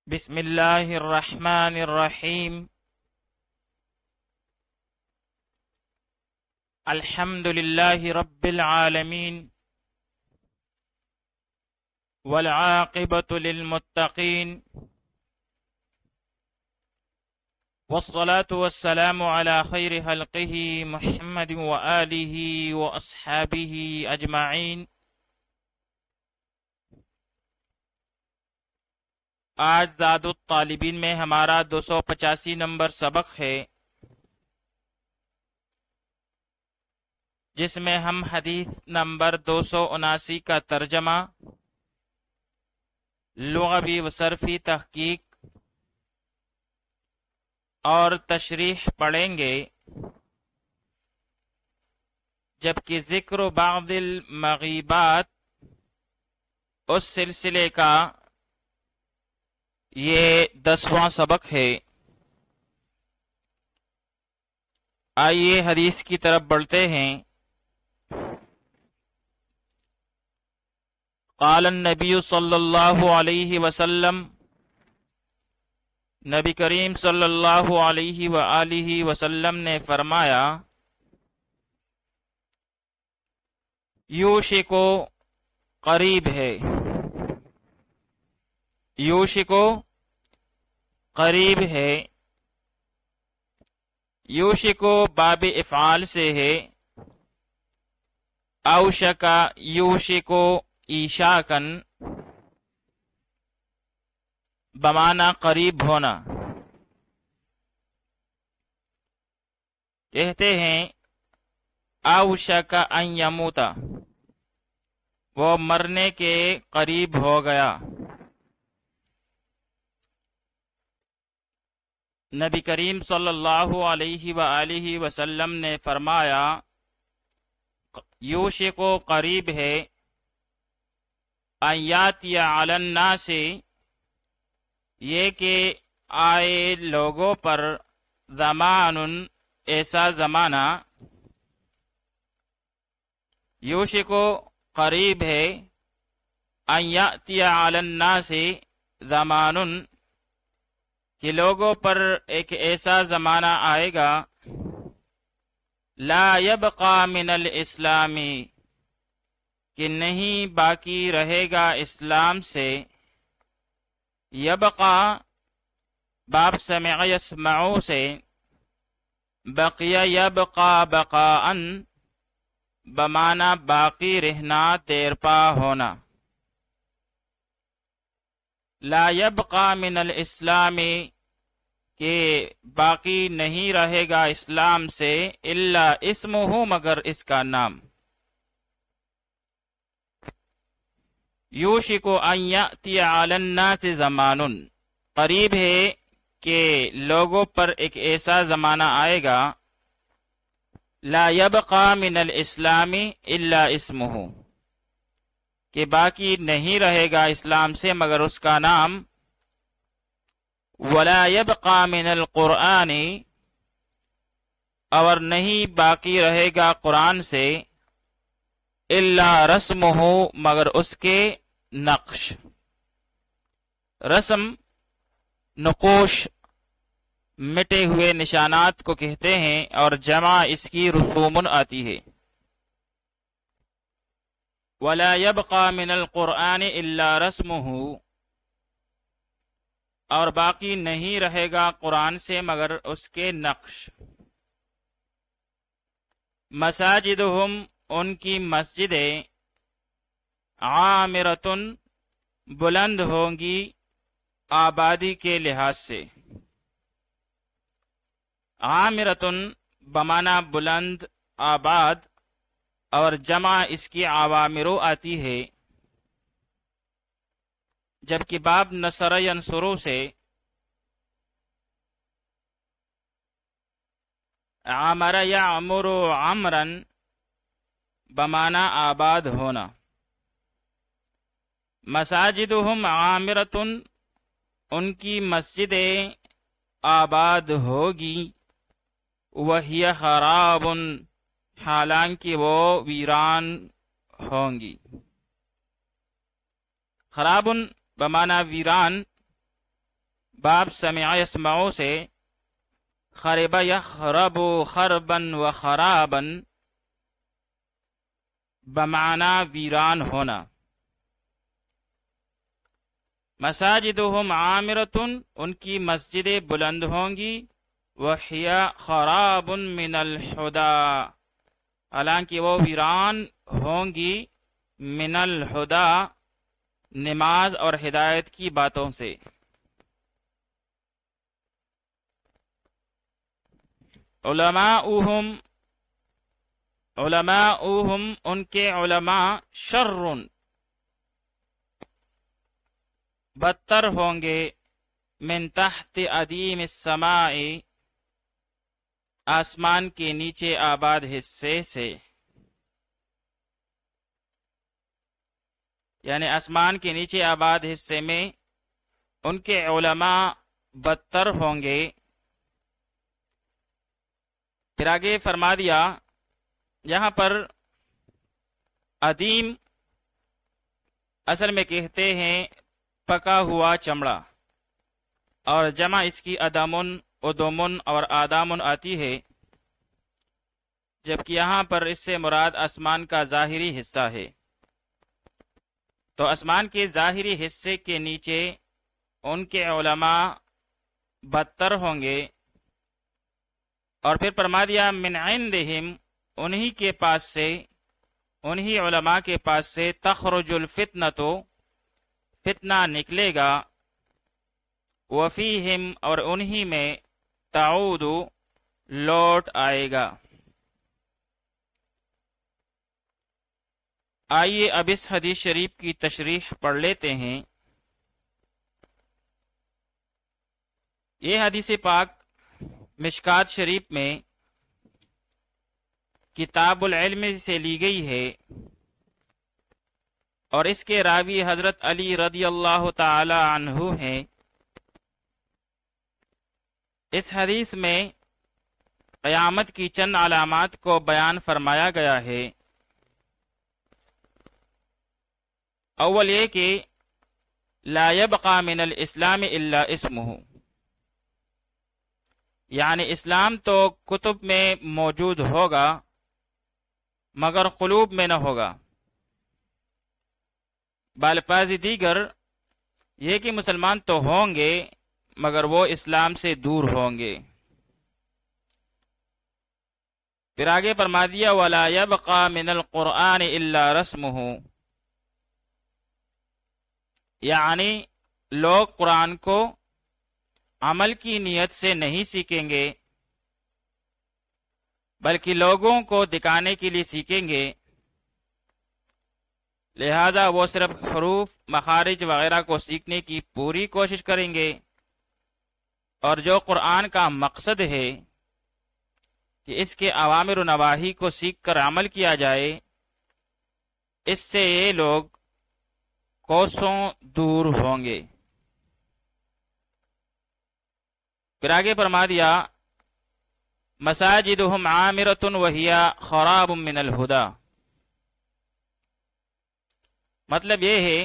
بسم الله الرحمن الرحيم. الحمد لله رب العالمين، والعاقبة للمتقين، والصلاة والسلام على خير خلقه محمد وآله وأصحابه أجمعين. آج زاد الطالبین میں ہمارا 285 نمبر سبق ہے، جس میں ہم حدیث نمبر 279 کا ترجمہ، لغوی و صرفی تحقیق اور تشریح پڑھیں گے، جبکہ ذکر بعض المغیبات اس سلسلے کا یہ 10واں سبق ہے۔ آئیے حدیث کی طرف بڑھتے ہیں۔ قال النبی صلی اللہ علیہ وسلم، نبی کریم صلی اللہ علیہ وآلہ وسلم نے فرمایا، یوشکو قریب ہے، یوشکو قریب ہے۔ یوشکو باب افعال سے ہے، اوشکا یوشکو ایشاکن، بمعنی قریب ہونا۔ کہتے ہیں اوشکا ان یموتا، وہ مرنے کے قریب ہو گیا۔ نبی کریم صلی اللہ علیہ وآلہ وسلم نے فرمایا، یوشکو قریب ہے، ان یاتی علی الناس، یہ کہ آئے لوگوں پر، زمان ایسا زمانہ، یوشکو قریب ہے، ان یاتی علی الناس زمان، کہ لوگوں پر ایک ایسا زمانہ آئے گا، لا یبقى من الاسلام، کہ نہیں باقی رہے گا اسلام سے۔ یبقى باب سمع یسمعو سے، بقیہ یبقى بقاءً، بمعنی باقی رہنا، دیرپا ہونا۔ لا یبقى من الاسلام، کہ باقی نہیں رہے گا اسلام سے، الا اسمہ، مگر اس کا نام۔ یوشکو ان یأتی علی الناس زمان، قریب ہے کہ لوگوں پر ایک ایسا زمانہ آئے گا، لا یبقى من الاسلام الا اسمہ، کہ باقی نہیں رہے گا اسلام سے مگر اس کا نام۔ ولا يبقى من القرآن، اور نہیں باقی رہے گا قرآن سے، الا رسمہ، مگر اس کے نقش۔ رسم نقوش، مٹے ہوئے نشانات کو کہتے ہیں، اور جمع اس کی رسوم آتی ہے۔ ولا يبقى من القرآن الا رسمہ، اور باقی نہیں رہے گا قرآن سے مگر اس کے نقش۔ مساجدہم، ان کی مسجدیں، عامرتن، بلند ہوں گی آبادی کے لحاظ سے۔ عامرتن بمعنی بلند، آباد، اور جمع اس کی عوامرو آتی ہے، جبکہ باب نصر ینصرو سے عمر یعمر عمرن، بمعنی آباد ہونا۔ مساجدہم عامرتن، ان کی مسجدیں آباد ہوگی، وہی خراب، حالانکہ وہ ویران ہوں گی۔ خراب بمعنی ویران، باب سمع یسمعو سے خرب یخرب خربا و خرابا بمعنی ویران ہونا. مساجدہم عامرتن ان کی مسجدیں بلند ہوں گی. وہی خراب من الہدی حالانکہ وہ ویران ہوں گی من الہدی نماز اور ہدایت کی باتوں سے. علماؤہم ان کے علماء شر بدتر ہوں گے من تحت ادیم السماء آسمان کے نیچے آباد حصے سے. یعنی آسمان کے نیچے آباد حصے میں ان کے علماء بدتر ہوں گے. پھر آگے فرما دیا یہاں پر ادیم اصل میں کہتے ہیں پکا ہوا چمڑا، اور جمع اس کی ادمن ادومن اور آدامن آتی ہے، جبکہ یہاں پر اس سے مراد آسمان کا ظاہری حصہ ہے. تو آسمان کے ظاہری حصے کے نیچے ان کے علماء بدتر ہوں گے. اور پھر فرما دیا من عندہم انہی کے پاس سے، انہی علماء کے پاس سے تخرج الفتنۃ فتنہ نکلے گا. وفیہم اور انہی میں تعود لوٹ آئے گا. آئیے اب اس حدیث شریف کی تشریح پڑھ لیتے ہیں. یہ حدیث پاک مشکات شریف میں کتاب العلم سے لی گئی ہے، اور اس کے راوی حضرت علی رضی اللہ تعالی عنہ ہیں. اس حدیث میں قیامت کی چند علامات کو بیان فرمایا گیا ہے. اول یہ کہ لا يبقى من الاسلام الا اسمہ، یعنی اسلام تو کتب میں موجود ہوگا مگر قلوب میں نہ ہوگا. بالفاظ دیگر یہ کہ مسلمان تو ہوں گے مگر وہ اسلام سے دور ہوں گے. پھر آگے فرما دیا وَلَا يَبْقَى مِنَ الْقُرْآنِ إِلَّا رَسْمُهُ، یعنی لوگ قرآن کو عمل کی نیت سے نہیں سیکھیں گے بلکہ لوگوں کو دکھانے کے لیے سیکھیں گے. لہذا وہ صرف حروف مخارج وغیرہ کو سیکھنے کی پوری کوشش کریں گے، اور جو قرآن کا مقصد ہے کہ اس کے اوامر و نواہی کو سیکھ کر عمل کیا جائے، اس سے یہ لوگ کوسوں دور ہوں گے. پھر آگے فرما دیا مساجدہم عامرۃ وہی خراب من الہدی، مطلب یہ ہے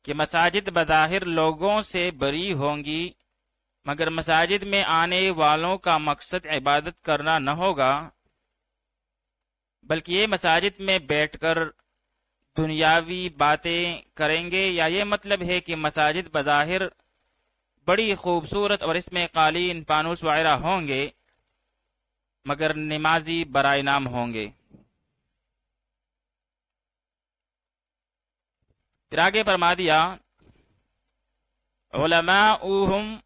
کہ مساجد بظاہر لوگوں سے بری ہوں گی مگر مساجد میں آنے والوں کا مقصد عبادت کرنا نہ ہوگا، بلکہ یہ مساجد میں بیٹھ کر دنیاوی باتیں کریں گے. یا یہ مطلب ہے کہ مساجد بظاہر بڑی خوبصورت اور اس میں قالین فانوس وغیرہ ہوں گے مگر نمازی برائے نام ہوں گے. پھر آگے فرما دیا علماؤہم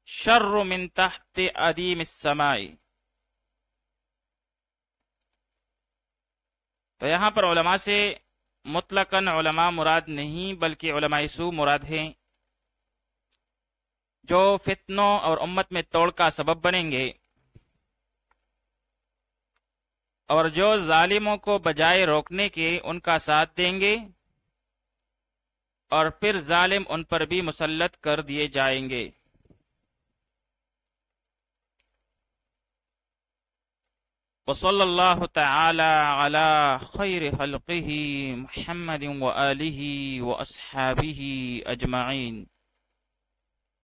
شر من تحت ادیم السماء. تو یہاں پر علماء سے مطلقاً علماء مراد نہیں بلکہ علماء سو مراد ہیں، جو فتنوں اور امت میں توڑ کا سبب بنیں گے اور جو ظالموں کو بجائے روکنے کے ان کا ساتھ دیں گے اور پھر ظالم ان پر بھی مسلط کر دیے جائیں گے. وصلی اللہ تعالی علی خیر خلقہ محمد وآلہ واصحابہ اجمعین.